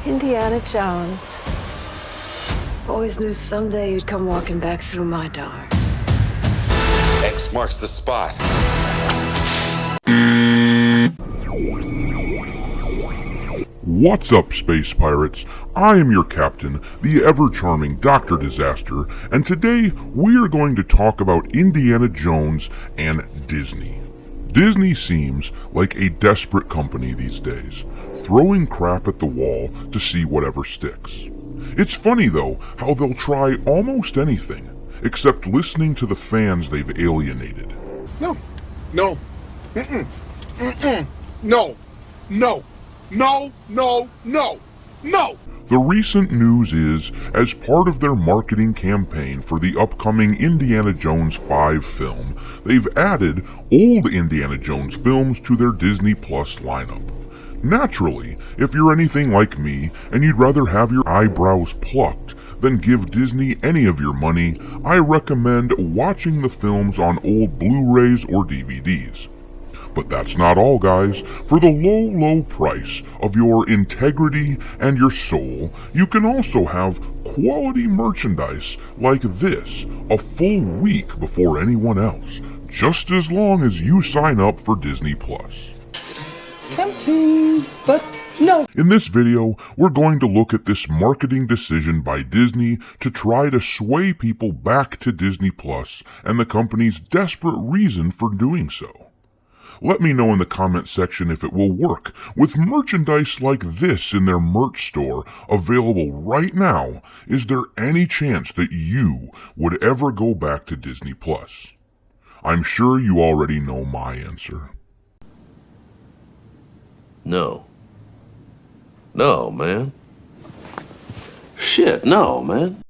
Indiana Jones. Always knew someday you'd come walking back through my door. X marks the spot. What's up, space pirates? I am your captain, the ever-charming Dr. Disaster, and today we are going to talk about Indiana Jones and Disney. Disney seems like a desperate company these days, throwing crap at the wall to see whatever sticks. It's funny though how they'll try almost anything, except listening to the fans they've alienated. No. Mm-mm. No. The recent news is, as part of their marketing campaign for the upcoming Indiana Jones 5 film, they've added old Indiana Jones films to their Disney Plus lineup. Naturally, if you're anything like me and you'd rather have your eyebrows plucked than give Disney any of your money, I recommend watching the films on old Blu-rays or DVDs. But that's not all, guys. For the low price of your integrity and your soul, you can also have quality merchandise like this a full week before anyone else, just as long as you sign up for Disney Plus. Tempting, but no. In this video, we're going to look at this marketing decision by Disney to try to sway people back to Disney Plus and the company's desperate reason for doing so. Let me know in the comment section if it will work. With merchandise like this in their merch store available right now, is there any chance that you would ever go back to Disney Plus? I'm sure you already know my answer. No. No, man. Shit, no, man.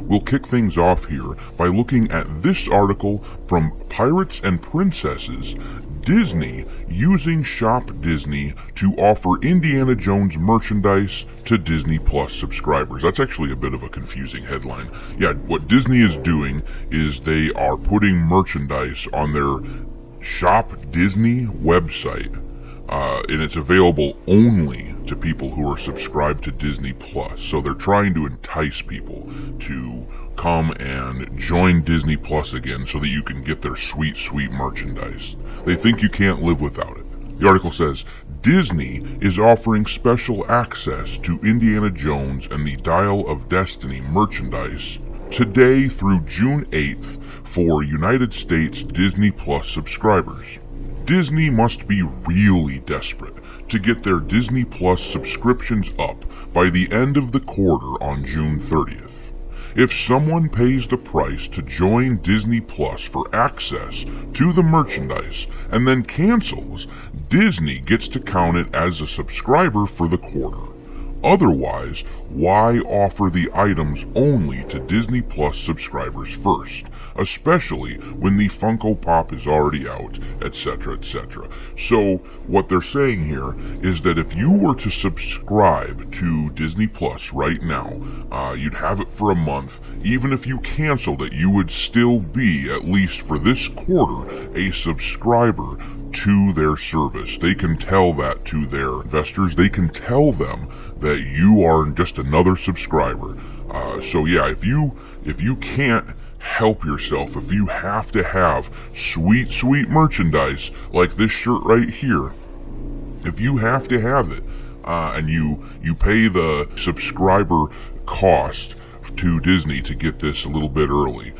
We'll kick things off here by looking at this article from Pirates and Princesses, Disney using Shop Disney to offer Indiana Jones merchandise to Disney Plus subscribers. That's actually a bit of a confusing headline. Yeah, what Disney is doing is they are putting merchandise on their Shop Disney website, and it's available only to people who are subscribed to Disney Plus. So they're trying to entice people to come and join Disney Plus again so that you can get their sweet merchandise. They think you can't live without it. The article says, Disney is offering special access to Indiana Jones and the Dial of Destiny merchandise today through June 8th for United States Disney Plus subscribers. Disney must be really desperate to get their Disney Plus subscriptions up by the end of the quarter on June 30th. If someone pays the price to join Disney Plus for access to the merchandise and then cancels, Disney gets to count it as a subscriber for the quarter. Otherwise, why offer the items only to Disney Plus subscribers first, especially when the Funko Pop is already out, etc., etc. So, what they're saying here is that if you were to subscribe to Disney Plus right now, you'd have it for a month. Even if you canceled it, you would still be, at least for this quarter, a subscriber to their service. They can tell that to their investors. They can tell them that you are just another subscriber. So yeah, if you can't help yourself, if you have to have sweet merchandise like this shirt right here, if you have to have it, and you pay the subscriber cost to Disney to get this a little bit early,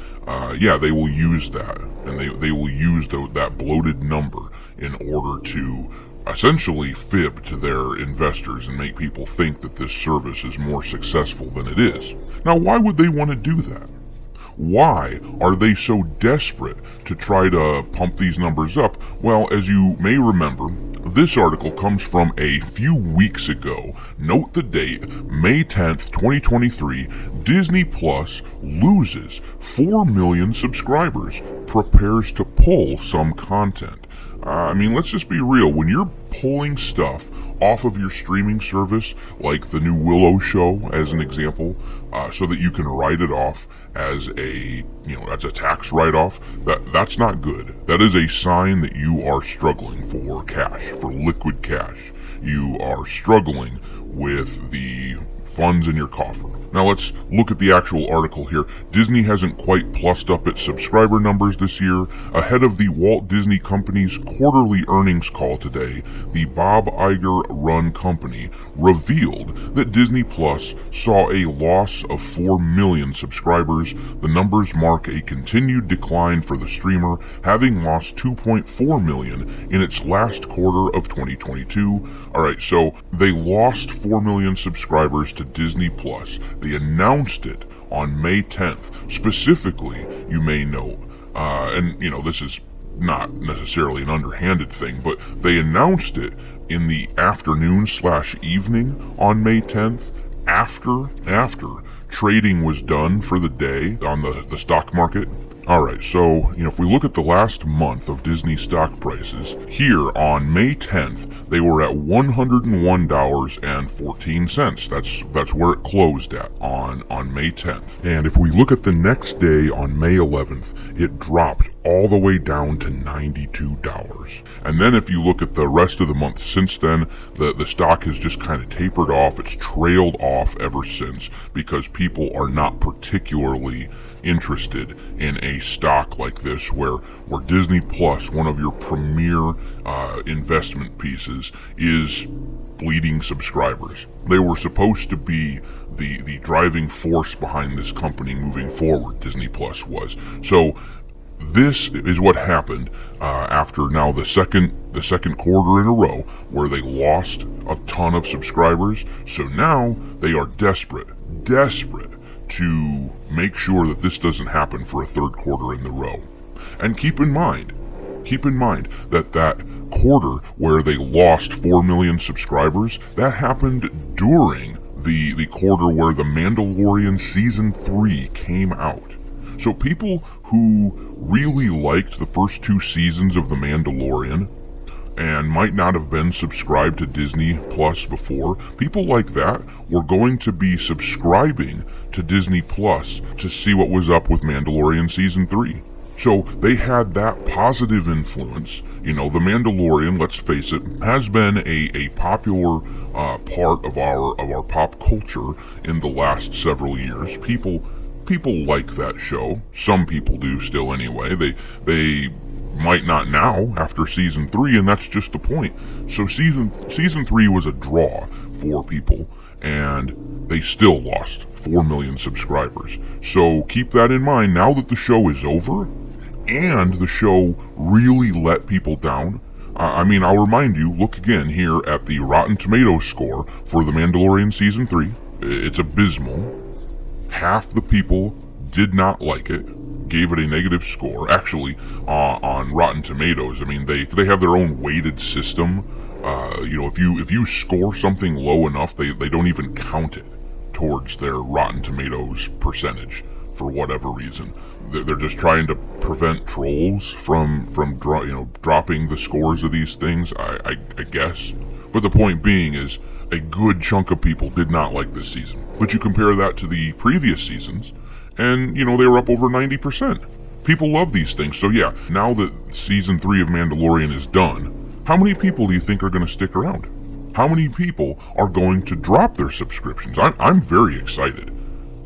yeah, they will use that, and they will use that bloated number in order to essentially fib to their investors and make people think that this service is more successful than it is. Now, why would they want to do that? Why are they so desperate to try to pump these numbers up? Well, as you may remember, This article comes from a few weeks ago. Note the date, May 10th, 2023. Disney Plus loses 4 million subscribers, prepares to pull some content. I mean, let's just be real. When you're pulling stuff off of your streaming service, like the new Willow show, as an example, so that you can write it off as a tax write-off, that's not good. That is a sign that you are struggling for cash, for liquid cash. You are struggling with the funds in your coffer. Now let's look at the actual article here. Disney hasn't quite plussed up its subscriber numbers this year. Ahead of the Walt Disney Company's quarterly earnings call today, the Bob Iger-run company revealed that Disney Plus saw a loss of 4 million subscribers. The numbers mark a continued decline for the streamer, having lost 2.4 million in its last quarter of 2022. Alright, so they lost 4 million subscribers to Disney Plus. They announced it on May 10th. Specifically, you may note, this is not necessarily an underhanded thing, but they announced it in the afternoon/evening on May 10th, after trading was done for the day on the stock market. Alright, so, if we look at the last month of Disney stock prices, here on May 10th, they were at $101.14. That's where it closed at on May 10th. And if we look at the next day on May 11th, it dropped all the way down to $92. And then if you look at the rest of the month since then, the stock has just kind of tapered off. It's trailed off ever since because people are not particularly interested in a stock like this where Disney Plus, one of your premier investment pieces, is bleeding subscribers. They were supposed to be the driving force behind this company moving forward, Disney Plus was. So this is what happened after now the second quarter in a row where they lost a ton of subscribers. So now they are desperate to make sure that this doesn't happen for a third quarter in the row. And keep in mind that quarter where they lost 4 million subscribers, that happened during the quarter where The Mandalorian Season 3 came out. So people who really liked the first 2 seasons of The Mandalorian and might not have been subscribed to Disney Plus before, people like that were going to be subscribing to Disney Plus to see what was up with Mandalorian Season 3. So they had that positive influence. The Mandalorian, let's face it, has been a popular part of our pop culture in the last several years. People like that show. Some people do still anyway. They might not now after season 3, and that's just the point. So season 3 was a draw for people, and they still lost 4 million subscribers. So keep that in mind now that the show is over, and the show really let people down. I'll remind you, look again here at the Rotten Tomatoes score for The Mandalorian Season 3. It's abysmal. Half the people did not like it, gave it a negative score. Actually, on Rotten Tomatoes, they have their own weighted system. If you score something low enough, they don't even count it towards their Rotten Tomatoes percentage for whatever reason. They're just trying to prevent trolls from dropping the scores of these things, I guess. But the point being is, a good chunk of people did not like this season. But you compare that to the previous seasons, and, they were up over 90%. People love these things. So yeah, now that Season 3 of Mandalorian is done, how many people do you think are going to stick around? How many people are going to drop their subscriptions? I'm very excited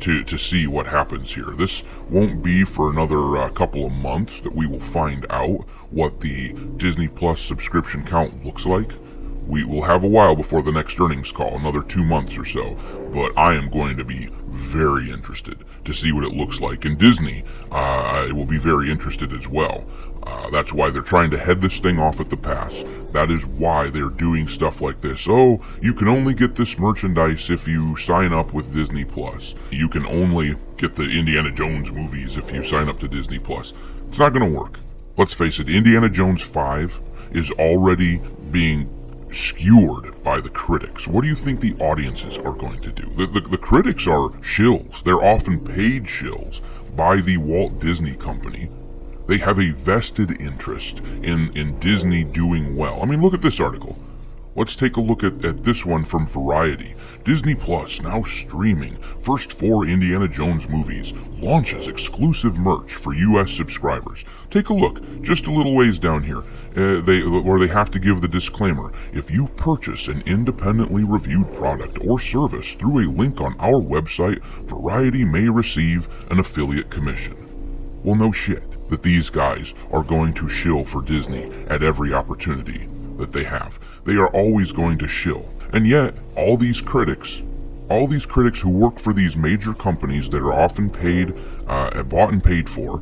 to see what happens here. This won't be for another couple of months that we will find out what the Disney Plus subscription count looks like. We will have a while before the next earnings call, another 2 months or so, but I am going to be very interested to see what it looks like. And Disney will be very interested as well. That's why they're trying to head this thing off at the pass. That is why they're doing stuff like this. Oh, you can only get this merchandise if you sign up with Disney Plus. You can only get the Indiana Jones movies if you sign up to Disney Plus. It's not going to work. Let's face it, Indiana Jones 5 is already being skewered by the critics. What do you think the audiences are going to do? The critics are shills. They're often paid shills by the Walt Disney Company. They have a vested interest in Disney doing well. I mean, look at this article. Let's take a look at this one from Variety. Disney Plus now streaming first 4 Indiana Jones movies, launches exclusive merch for U.S. subscribers. Take a look, just a little ways down here, where they have to give the disclaimer. If you purchase an independently reviewed product or service through a link on our website, Variety may receive an affiliate commission. Well, no shit that these guys are going to shill for Disney at every opportunity that they have. They are always going to shill. And yet, all these critics who work for these major companies that are often paid, bought and paid for,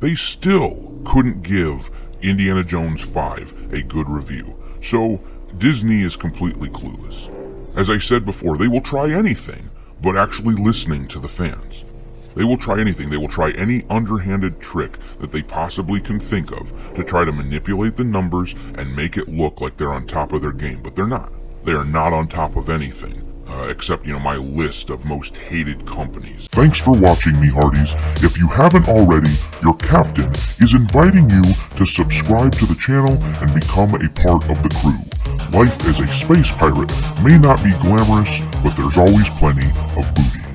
they still couldn't give Indiana Jones 5 a good review. So, Disney is completely clueless. As I said before, they will try anything but actually listening to the fans. They will try anything. They will try any underhanded trick that they possibly can think of to try to manipulate the numbers and make it look like they're on top of their game. But they're not. They are not on top of anything, except, my list of most hated companies. Thanks for watching, me hearties. If you haven't already, your captain is inviting you to subscribe to the channel and become a part of the crew. Life as a space pirate may not be glamorous, but there's always plenty of booty.